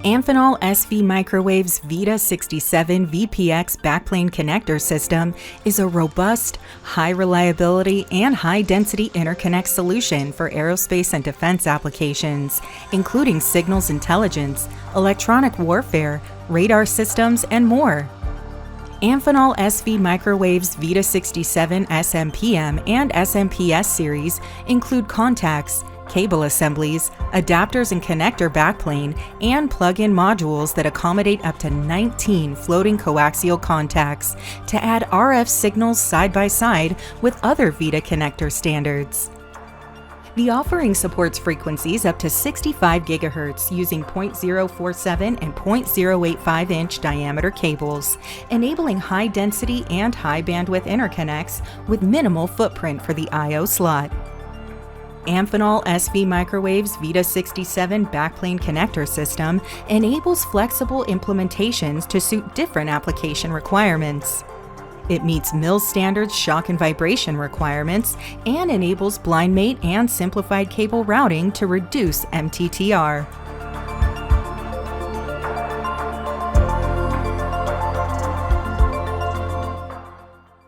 Amphenol SV Microwave's VITA 67 VPX Backplane Connector System is a robust, high reliability, and high density interconnect solution for aerospace and defense applications, including signals intelligence, electronic warfare, radar systems, and more. Amphenol SV Microwave's VITA 67 SMPM and SMPS series include contacts, cable assemblies, adapters and connector backplane, and plug-in modules that accommodate up to 19 floating coaxial contacts to add RF signals side by side with other VITA connector standards. The offering supports frequencies up to 65 GHz using 0.047 and 0.085-inch diameter cables, enabling high density and high bandwidth interconnects with minimal footprint for the I/O slot. Amphenol SV Microwave's VITA 67 Backplane Connector System enables flexible implementations to suit different application requirements. It meets MIL standard shock and vibration requirements and enables blind mate and simplified cable routing to reduce MTTR.